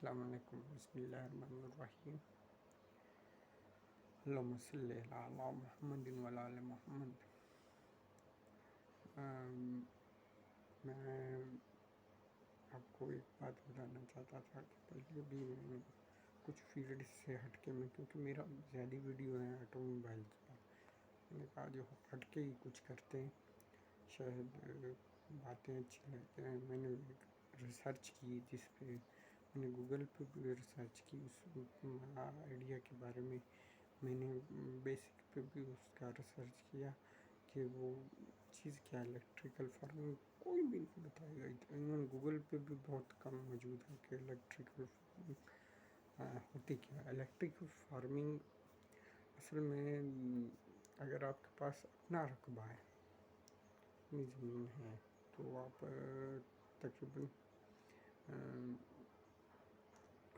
السلام علیکم، بسم اللہ الرحمن الرحیم، اللہم صلی علی محمد وعلی آل محمد۔ میں آپ کو ایک بات بتانا چاہتا تھا کہ پہلے بھی میں کچھ فیلڈ سے ہٹ کے کیونکہ میرا زیادہ ویڈیو ہے آٹو موبائل کی، میں نے کہا جو ہٹ کے ہی کچھ کرتے ہیں، شاید باتیں اچھی لگتی ہیں۔ میں نے ایک ریسرچ کی جس پہ میں نے گوگل پہ بھی ریسرچ کی، اس آئیڈیا کے بارے میں میں نے بیسک پہ بھی اس کا ریسرچ کیا کہ وہ چیز کیا الیکٹریکل فارمنگ کوئی بھی نہیں بتائے گا، ایون گوگل پہ بھی بہت کم موجود ہے کہ الیکٹریکل فارمنگ ہوتی کیا ہے۔ الیکٹریکل فارمنگ اصل میں اگر آپ کے پاس اپنا رقبہ ہے، اپنی زمین ہے، تو آپ تقریباً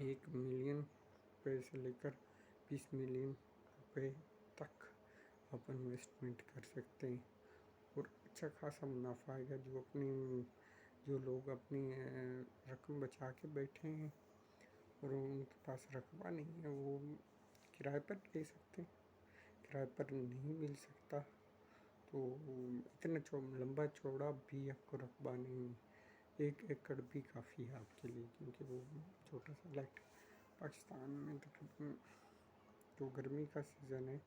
1 ملین روپے سے لے کر 20 ملین روپے تک آپ انویسٹمنٹ کر سکتے ہیں اور اچھا خاصا منافع آئے گا۔ جو لوگ اپنی رقم بچا کے بیٹھے ہیں اور ان کے پاس رقبہ نہیں ہے، وہ کرائے پر لے سکتے ہیں، کرائے پر نہیں مل سکتا تو اتنا لمبا چوڑا بھی آپ کو رقبہ نہیں، 1 ایکڑ بھی کافی ہے آپ کے لیے، کیونکہ وہ چھوٹا سا پاکستان میں تقریباً جو گرمی کا سیزن ہے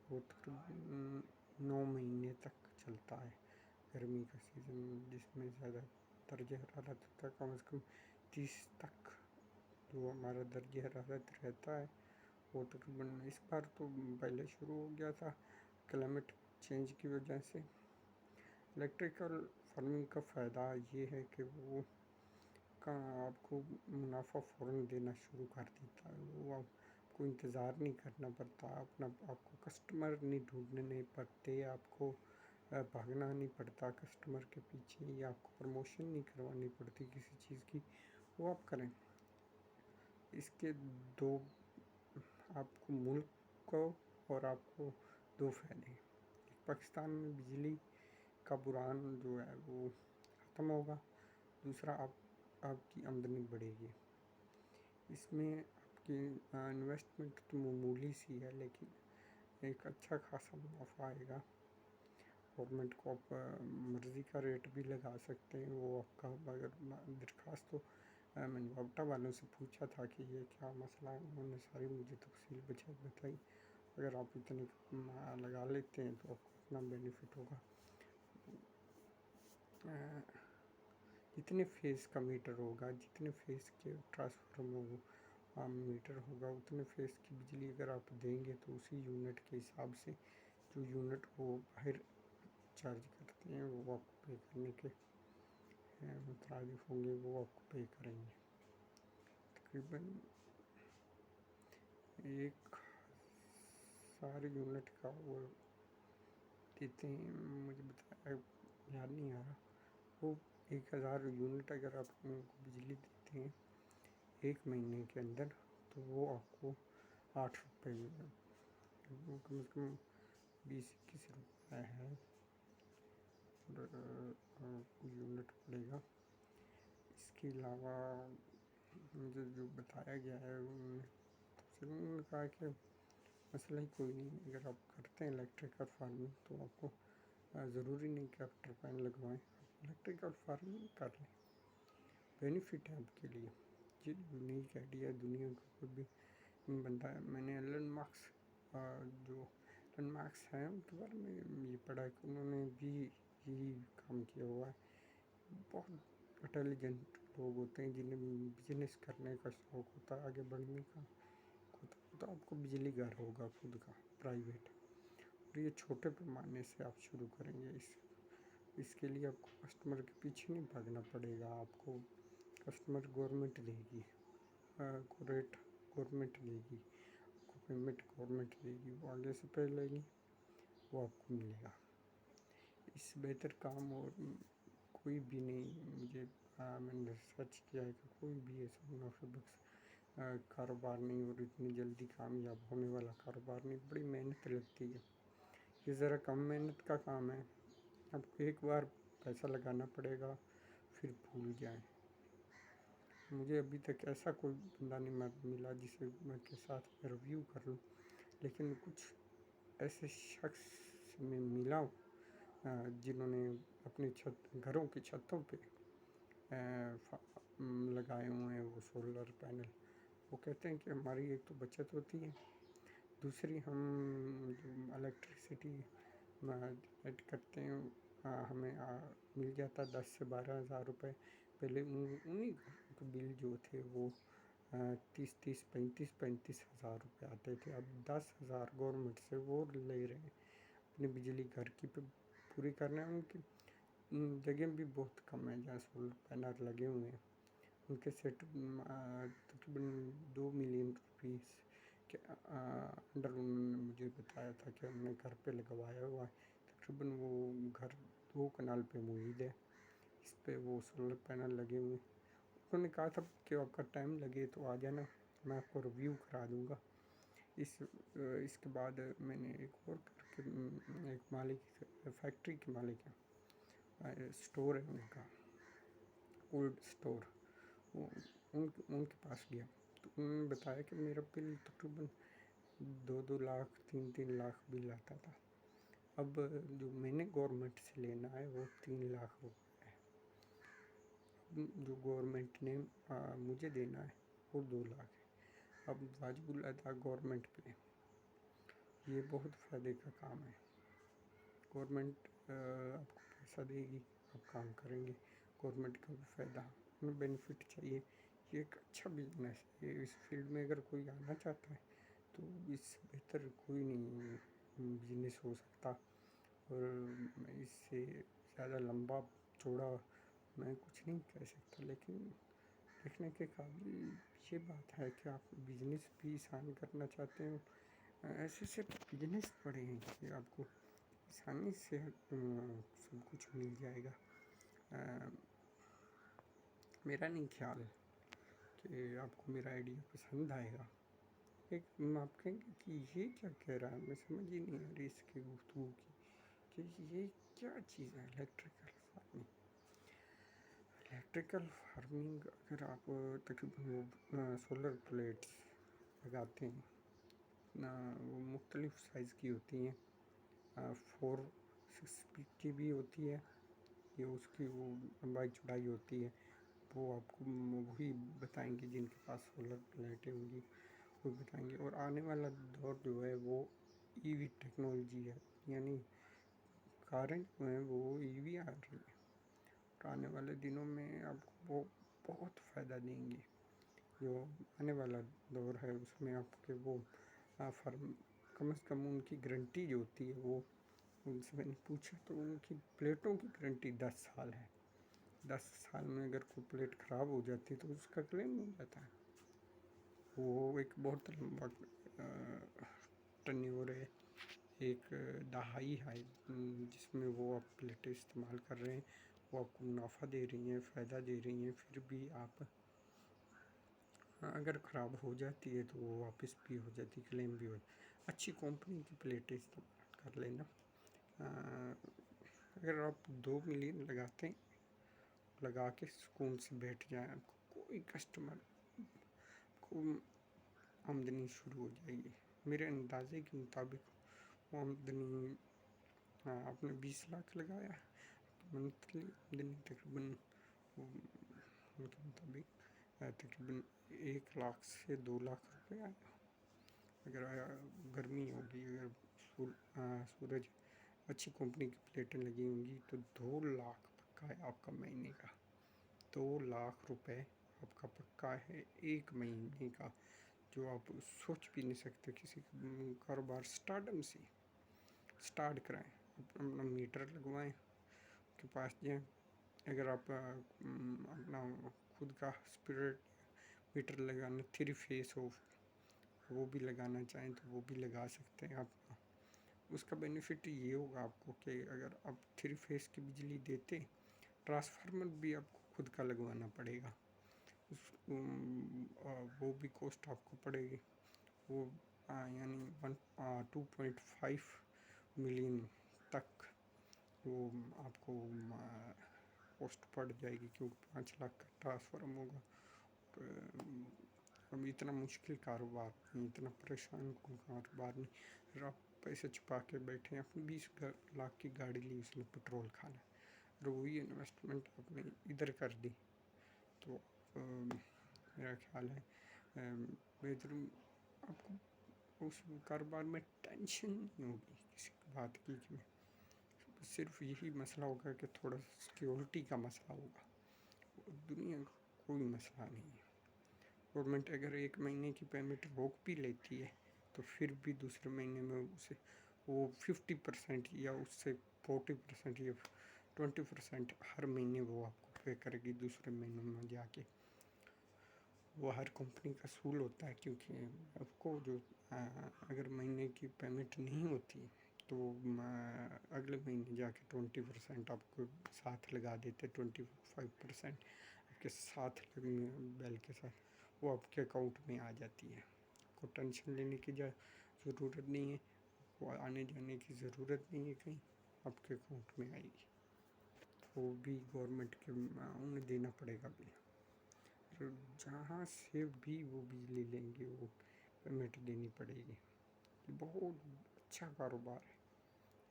وہ تقریباً 9 مہینے تک چلتا ہے۔ گرمی کا سیزن جس میں زیادہ درجہ حرارت ہوتا ہے، کم از کم 30 تک جو ہمارا درجہ حرارت رہتا ہے، وہ تقریباً اس بار تو پہلے شروع ہو گیا تھا کلائمیٹ چینج کی وجہ سے۔ الیکٹریکل فارمنگ کا فائدہ یہ ہے کہ وہ آپ کو منافع فوراً دینا شروع کر دیتا ہے، وہ آپ کو انتظار نہیں کرنا پڑتا، آپ کو کسٹمر نہیں ڈھونڈنے پڑتے، آپ کو بھاگنا نہیں پڑتا کسٹمر کے پیچھے، یا آپ کو پروموشن نہیں کروانی پڑتی کسی چیز کی، وہ آپ کریں۔ اس کے دو آپ کو ملک کو اور آپ کو 2 فائدے ہیں۔ ایک، پاکستان میں بجلی کا بحران جو ہے وہ ختم ہوگا، دوسرا آپ کی آمدنی بڑھے گی۔ اس میں آپ کی انویسٹمنٹ تو معمولی سی ہے، لیکن ایک اچھا خاصا منافع آئے گا۔ گورنمنٹ کو آپ مرضی کا ریٹ بھی لگا سکتے ہیں، وہ آپ کا اگر درخواست ہو۔ میں نے وابٹا والوں سے پوچھا تھا کہ یہ کیا مسئلہ ہے، انہوں نے ساری مجھے تفصیل بتائی۔ اگر آپ اتنے لگا لیتے ہیں تو آپ کو اتنا بینیفٹ ہوگا۔ جتنے فیز کا میٹر ہوگا، جتنے فیز کے ٹرانسفارمر میٹر ہوگا، اتنے فیز کی بجلی اگر آپ دیں گے تو اسی یونٹ کے حساب سے جو یونٹ وہ باہر چارج کرتے ہیں وہ آپ کو پے کرنے کے مترادف ہوں گے، وہ آپ کو پے کریں گے۔ تقریباً 1000 یونٹ کا وہ دیتے ہیں، مجھے بتایا یاد نہیں آ رہا، وہ 1000 یونٹ اگر آپ ان کو بجلی دیتے ہیں 1 مہینے کے اندر، تو وہ آپ کو 8 روپے کم از کم 20-21 روپے ہے یونٹ پڑے گا۔ اس کے علاوہ مجھے جو بتایا گیا ہے انہوں نے کہا کہ مسئلہ ہی کوئی نہیں، اگر آپ کرتے ہیں الیکٹریکل فارمنگ تو آپ کو ضروری نہیں کہ آپ ٹربائن لگوائیں، آپ الیکٹریکل فارمنگ کر لیں، بینیفٹ ہے آپ کے لیے۔ یہ یونیک آئیڈیا دنیا کا کوئی بھی بنتا ہے۔ میں نے ایلن ماسک ہیں ان کے بارے میں یہ پڑھا کہ انہوں نے بھی یہی کام کیا ہوا ہے۔ بہت انٹیلیجنٹ لوگ ہوتے ہیں جنہیں بزنس کرنے کا شوق ہوتا ہے، آگے بڑھنے کا ہوتا ہے، تو آپ کو بجلی گھر ہوگا خود کا پرائیویٹ، اور یہ چھوٹے پیمانے سے آپ شروع کریں گے۔ اس کے لیے آپ کو کسٹمر کے پیچھے نہیں بھاگنا پڑے گا، آپ کو کسٹمر گورنمنٹ دے گی، ریٹ گورنمنٹ دے گی، آپ کو پیمنٹ گورنمنٹ دے گی، وہ آگے سے پہلے لے گی، وہ آپ کو ملے گا۔ اس سے بہتر کام اور کوئی بھی نہیں، میں نے ریسرچ کیا ہے کہ کوئی بھی ایسا منافع بخش کاروبار نہیں اور اتنی جلدی کامیاب ہونے والا کاروبار نہیں، بڑی محنت لگتی ہے۔ یہ ذرا کم محنت کا کام ہے، آپ کو ایک بار پیسہ لگانا پڑے گا، پھر بھول جائیں۔ مجھے ابھی تک ایسا کوئی بندہ نہیں ملا جسے میں کے ساتھ میں ریویو کر لوں، لیکن کچھ ایسے شخص میں ملا ہوں جنہوں نے اپنی گھروں کی چھتوں پہ لگائے ہوئے ہیں وہ سولر پینل. وہ کہتے ہیں کہ ہماری ایک تو بچت ہوتی ہے، دوسری ہم جو الیکٹریسٹی ایڈ کرتے ہیں ہمیں مل جاتا 10 سے 12 ہزار روپے. پہلے انہیں کے بل جو تھے وہ 35 ہزار روپے آتے تھے. اب 10 ہزار گورنمنٹ سے وہ لے رہے ہیں اپنی بجلی گھر کی پہ پوری کرنا ہے. ان کی جگہ بھی بہت کم ہے جہاں سولر پینل لگے ہوئے ہیں. ان کے سیٹ تقریباً 2 ملین روپیز کے انڈر انہوں نے مجھے بتایا تھا کہ ہم نے گھر پہ لگوایا ہوا ہے. تقریباً وہ گھر 2 کنال پہ محیط ہے، اس پہ وہ سولر پینل لگے ہوئے. انہوں نے کہا تھا کہ آپ کا ٹائم لگے تو آ جانا، میں آپ کو ریویو کرا دوں گا. اس کے بعد میں نے ایک اور کر کے ایک مالک فیکٹری کے مالک ہے، اسٹور ہے ان کا کولڈ اسٹور، ان کے پاس گیا تو انہوں نے بتایا کہ میرا بل تقریباً 2 لاکھ 3 لاکھ بل آتا تھا. اب جو میں نے گورنمنٹ سے لینا ہے وہ 3 لاکھ روپے ہے. جو گورنمنٹ نے مجھے دینا ہے وہ 2 لاکھ ہے. اب واجب الادا گورنمنٹ پہ، یہ بہت فائدے کا کام ہے. گورنمنٹ آپ کو پیسہ دے گی، آپ کام کریں گے، گورنمنٹ کا بھی فائدہ، ہمیں بینیفٹ چاہیے. یہ ایک اچھا بزنس ہے. اس فیلڈ میں اگر کوئی آنا چاہتا ہے تو اس سے بہتر کوئی نہیں بزنس ہو سکتا. اور اس سے زیادہ لمبا چوڑا میں کچھ نہیں کہہ سکتا، لیکن دیکھنے کے قابل یہ بات ہے کہ آپ بزنس بھی آسان کرنا چاہتے ہیں. ایسے سے بزنس پڑے ہیں کہ آپ کو آسانی سے سب کچھ مل جائے گا. میرا نہیں خیال کہ آپ کو میرا آئیڈیا پسند آئے گا. ایک آپ کہیں گے کہ یہ کیا کہہ رہا ہے، میں سمجھ ہی نہیں آ رہی اس کی گفتگو کی کہ یہ کیا چیز ہے. الیکٹریکل فارمنگ اگر آپ تقریباً سولر پلیٹس لگاتے ہیں، وہ مختلف سائز کی ہوتی ہیں، 4-6 فٹ کی بھی ہوتی ہے. یہ اس کی وہ لمبائی چوڑائی ہوتی ہے. وہ آپ کو وہی بتائیں گے جن کے پاس سولر پلیٹیں ہوں گی، وہ بتائیں گے. اور آنے والا دور جو ہے وہ ای وی ٹیکنالوجی ہے، یعنی کاریں جو ہیں وہ ای وی آ رہی ہیں. اور آنے والے دنوں میں آپ کو وہ بہت فائدہ دیں گے. جو آنے والا دور ہے اس میں آپ کے وہ کم از کم ان کی گارنٹی جو ہوتی ہے، وہ ان سے میں نے پوچھا تو ان کی پلیٹوں کی گارنٹی 10 سال ہے. 10 سال میں اگر کوئی پلیٹ خراب ہو جاتی ہے تو اس کا کلیم ہو جاتا ہے. وہ ایک بہت لمبا ٹینیور ہے، ایک دہائی ہے جس میں وہ آپ پلیٹیں استعمال کر رہے ہیں. وہ آپ کو منافع دے رہی ہیں، فائدہ دے رہی ہیں. پھر بھی آپ اگر خراب ہو جاتی ہے تو وہ واپس بھی ہو جاتی، کلیم بھی ہو جاتی. اچھی کمپنی کی پلیٹیں استعمال کر لینا. اگر آپ 2 ملین لگاتے ہیں، لگا کے سکون سے بیٹھ جائیں، آپ کو کوئی کسٹمر کو آمدنی شروع ہو جائے گی. میرے اندازے کے مطابق وہ آمدنی آپ نے 20 لاکھ لگایا، منتھلی آمدنی تقریباً ان کے مطابق تقریباً 1 لاکھ سے 2 لاکھ روپے آئے. اگر گرمی ہوگی، اگر سورج اچھی کمپنی کی پلیٹیں لگی ہوں گی تو 2 لاکھ پکا ہے آپ کا مہینے کا. 2 لاکھ روپے آپ کا پکا ہے ایک مہینے کا، جو آپ سوچ بھی نہیں سکتے. کسی کاروبار اسٹارٹم سے اسٹارٹ کرائیں، اپنا میٹر لگوائیں، کے پاس جائیں. اگر آپ اپنا خود کا اسپرٹ میٹر لگانا 3 فیس ہو وہ بھی لگانا چاہیں تو وہ بھی لگا سکتے ہیں آپ. اس کا بینیفٹ یہ ہوگا آپ کو کہ اگر آپ 3 فیس کی بجلی دیتے، ٹرانسفارمر بھی آپ کو خود کا لگوانا پڑے گا. وہ بھی کوسٹ آپ کو پڑے گی. وہ یعنی 2.5 ملین تک وہ آپ کو کوسٹ پڑ جائے گی، کیونکہ 5 لاکھ کا ٹرانسفارمر ہوگا. آپ اب اتنا مشکل کاروبار نہیں، اتنا پریشان کن کاروبار نہیں. اگر آپ پیسے چھپا کے بیٹھے ہیں، اپنی 20 لاکھ کی گاڑی لی، اس میں پٹرول کھانا ہے، اور وہی انویسٹمنٹ آپ نے ادھر کر دی تو میرا خیال ہے بہتر آپ کو اس کاروبار میں ٹینشن نہیں ہوگی کسی بات کی کہ صرف یہی مسئلہ ہوگا کہ تھوڑا سیکیورٹی کا مسئلہ ہوگا. دنیا کا کوئی مسئلہ نہیں ہے. گورنمنٹ اگر 1 مہینے کی پیمنٹ روک بھی لیتی ہے تو پھر بھی دوسرے مہینے میں اسے وہ 50% یا اس سے 40% یا 20% ہر مہینے وہ آپ کو پے کرے گی دوسرے مہینے میں جا کے. وہ ہر کمپنی کا اصول ہوتا ہے، کیونکہ آپ کو جو اگر مہینے کی پیمنٹ نہیں ہوتی تو اگلے مہینے جا کے 20% آپ کو ساتھ لگا دیتے، 25% آپ کے ساتھ بیل کے ساتھ وہ آپ کے اکاؤنٹ میں آ جاتی ہے. آپ کو ٹینشن لینے کی ضرورت نہیں ہے، وہ آنے جانے کی ضرورت نہیں ہے، کہیں آپ کے اکاؤنٹ میں آئے گی. وہ بھی گورنمنٹ کے انہیں دینا پڑے گا بل. جہاں سے بھی وہ بجلی لیں گے وہ پیمنٹ دینی پڑے گی. یہ بہت اچھا کاروبار ہے.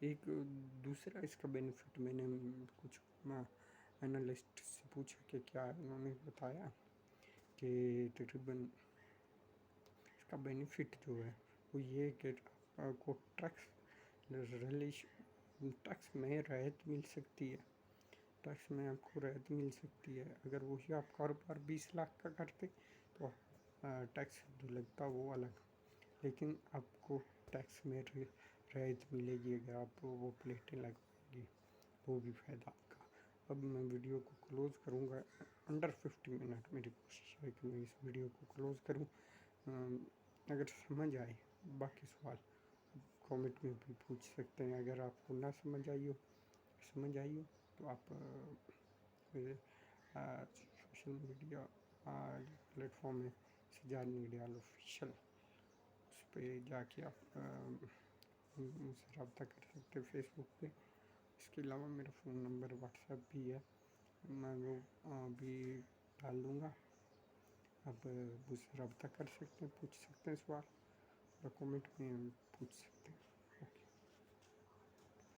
ایک دوسرا اس کا بینیفٹ میں نے کچھ انالسٹ سے پوچھا کہ کیا ہے، انہوں نے بتایا کہ تقریباً اس کا بینیفٹ جو ہے وہ یہ کہ آپ کو ٹیکس میں رعایت مل سکتی ہے. ٹیکس میں آپ کو رعایت مل سکتی ہے. اگر وہی آپ کاروبار 20 لاکھ کا کرتے تو ٹیکس جو لگتا وہ الگ، لیکن آپ کو ٹیکس میں رعایت ملے گی اگر آپ وہ پلیٹیں لگوائیں گی، وہ بھی فائدہ آپ کا. اب میں ویڈیو کو کلوز کروں گا. انڈر 50 منٹ میری کوشش ہے کہ میں اس ویڈیو کو کلوز کروں. اگر سمجھ آئے باقی سوال کامنٹ میں بھی پوچھ سکتے ہیں. اگر آپ کو نہ سمجھ آئی ہو تو آپ سوشل میڈیا پلیٹ فارم ہے سجاد نگریال آفیشیل، اس پہ جا کے آپ مجھ سے رابطہ کر سکتے ہیں فیس بک پہ. اس کے علاوہ میرا فون نمبر واٹس ایپ بھی ہے، میں وہ بھی ڈال دوں گا. آپ مجھ سے رابطہ کر سکتے ہیں، پوچھ سکتے ہیں سوال، اور کامنٹ میں پوچھ سکتے ہیں.